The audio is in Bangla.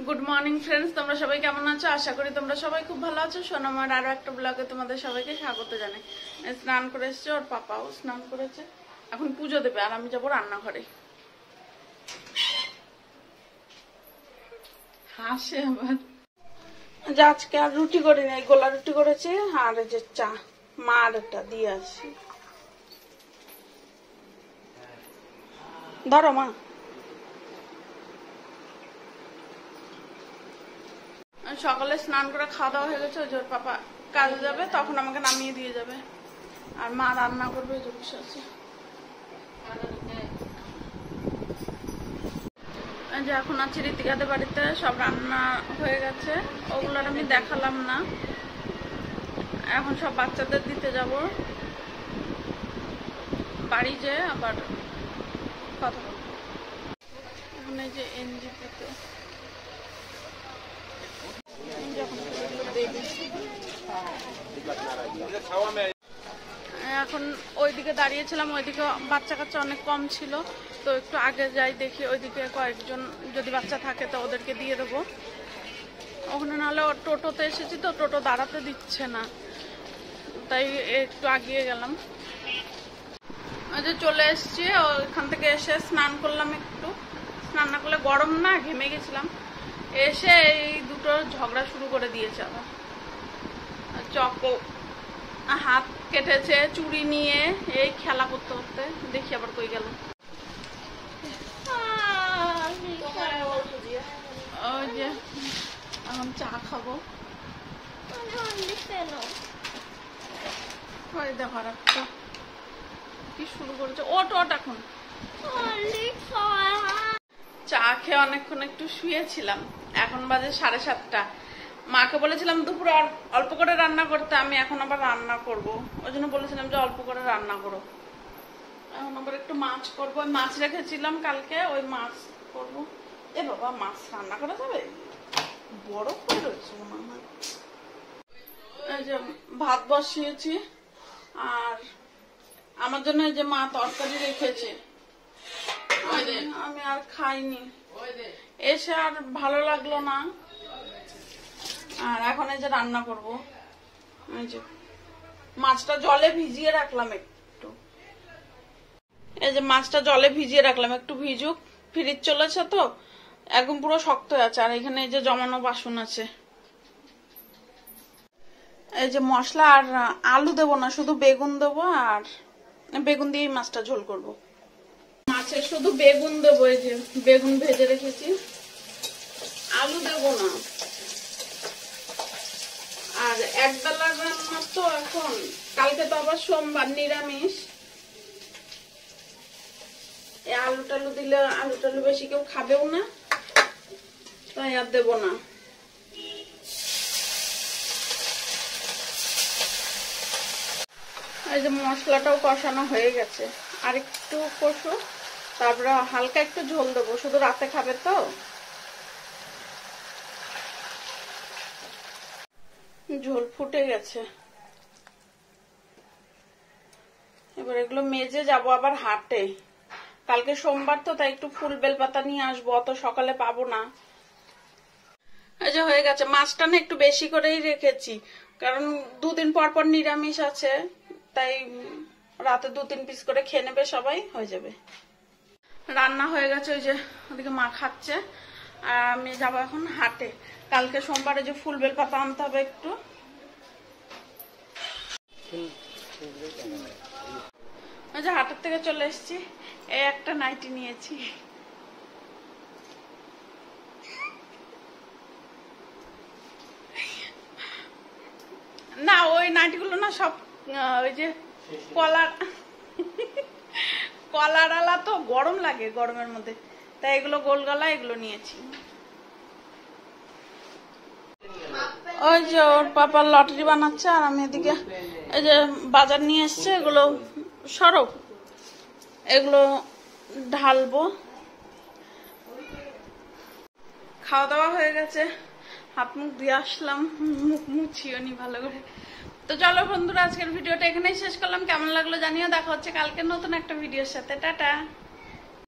গুড মর্নিং ফ্রেন্ডস, তোমরা সবাই কেমন আছো? আশা করি তোমরা সবাই খুব ভালো আছো। সোনামার আরো একটা ব্লগে তোমাদের সবাইকে স্বাগত জানাই। স্নান করে এসছে, ওর পাপাও স্নান করেছে, এখন পুজো দেবে আর আমি যাবো রান্নাঘরে। হাসে আবার যে আজকে আর রুটি করি নাই, গোলা রুটি করেছি আর যে চা মা আর একটা দিয়ে আসি। ধরো মা। সকালে স্নান করে খাওয়া দাওয়া হয়ে গেছে, ওর পাপা কাজে যাবে, তখন আমাকে নামিয়ে দিয়ে যাবে আর মা রান্না করবে। বসে আছে যে এখন আছি ঋতিকাদের বাড়িতে, সব রান্না হয়ে গেছে, ওগুলোর আমি দেখালাম না। এখন সব বাচ্চাদের দিতে যাব বাড়ি, যে আবার কথা বলবো। এখন এই যে এনজিপিতে এখন ওইদিকে দাঁড়িয়েছিলাম, ওইদিকে বাচ্চা কাচ্চা অনেক কম ছিল, তো একটু আগে যাই দেখি ওইদিকে কয়েকজন যদি বাচ্চা থাকে তো ওদেরকে দিয়ে দেবো। ওখানে নাহলে টোটোতে এসেছি তো টোটো দাঁড়াতে দিচ্ছে না, তাই একটু আগিয়ে গেলাম। ওই যে চলে এসছি, ওইখান থেকে এসে স্নান করলাম, একটু স্নান না করলে গরম না, ঘেমে গেছিলাম। এসে এই দুটো ঝগড়া শুরু করে দিয়েছে, আবার চকো হাত কেটেছে, চুড়ি নিয়ে এই খেলা করতে করতে দেখি আবার কই গেল। ওই যে এখন চা খাবো, দেখো একটা কি শুরু করেছে। ওট এখন চা খেয়ে অনেকক্ষণ একটু শুয়েছিলাম, এখন বাজে 7:30। মাকে বলেছিলাম দুপুরে অল্প করে রান্না করতে, আমি এখন আবার রান্না করব, ওই জন্য বলেছিলাম যে অল্প করে রান্না করো। এখন আবার একটু মাছ করবো, মাছ রেখেছিলাম কালকে, ওই মাছ করবো। এ বাবা, মাছ রান্না করা যাবে? বড় করে রয়েছে মনে হয়। এই যে ভাত বসিয়েছি, আর আমার জন্য এই যে মা তরকারি রেখেছে, আমি আর খাইনি, এসে আর ভালো লাগলো না। আর এখন এই যে রান্না করবো, এই যে মাছটা জলে ভিজিয়ে রাখলাম একটু, এই যে মাছটা জলে ভিজিয়ে রাখলাম একটু ভিজুক, ফ্রিজ চলেছে তো একদম পুরো শক্ত আছে। আর এখানে এই যে জমানো বাসন আছে। এই যে মশলা আর আলু দেবো না, শুধু বেগুন দেবো, আর বেগুন দিয়েই মাছটা ঝোল করবো। মাছে শুধু বেগুন দেবো, এই যে বেগুন ভেজে রেখেছি, আলু দেবো না। আর একবেলার রান্না তো এখন, কালকে তো আবার সোমবার নিরামিষ, আলু টালু দিলে আলু টালু বেশি কেউ খাবেও না, তাই আর দেবো না। এই যে মশলাটাও কষানো হয়ে গেছে, আর একটু কষো, তারপরে হালকা একটু ঝোল দেবো, শুধু রাতে খাবে তো। ঝোল ফুটে গেছে, এবার এগুলো মেজে যাবো আবার হাটে, কালকে সোমবার তো, তাই একটু ফুল বেলপাতা নিয়ে আসবো, অত সকালে পাবো না। এই যে হয়ে গেছে, মাছটা না একটু বেশি করেই রেখেছি, কারণ 2 দিন পর পর নিরামিষ আছে, তাই রাতে 2-3 পিস করে খেয়ে নেবে সবাই, হয়ে যাবে। রান্না হয়ে গেছে, ওই যে ওদিকে মা খাচ্ছে, আর আমি যাবো এখন হাটে, কালকে সোমবারে যে ফুল বেলপাতা আনতে হবে একটু। ওই যে হাটের থেকে চলে এসেছি, এই একটা নাইটি নিয়েছি। না, ওই নাইটিগুলো না সব ওই যে কলার আলা, তো গরম লাগে গরমের মধ্যে, তাই এগুলো গোল গলা, এগুলো নিয়েছি। ওই যে ওর পাপা লটারি বানাচ্ছে, আর আমি এদিকে এই যে বাজার নিয়ে এসছে, এগুলো সরব, এগুলো ঢালবো। খাওয়া দাওয়া হয়ে গেছে, হাত মুখ দিয়ে আসলাম, মুখ মুছিও নি ভালো করে। তো চলো বন্ধুরা, আজকের ভিডিওটা এখানেই শেষ করলাম। কেমন লাগলো জানিও, দেখা হচ্ছে কালকে নতুন একটা ভিডিওর সাথে। টাটা।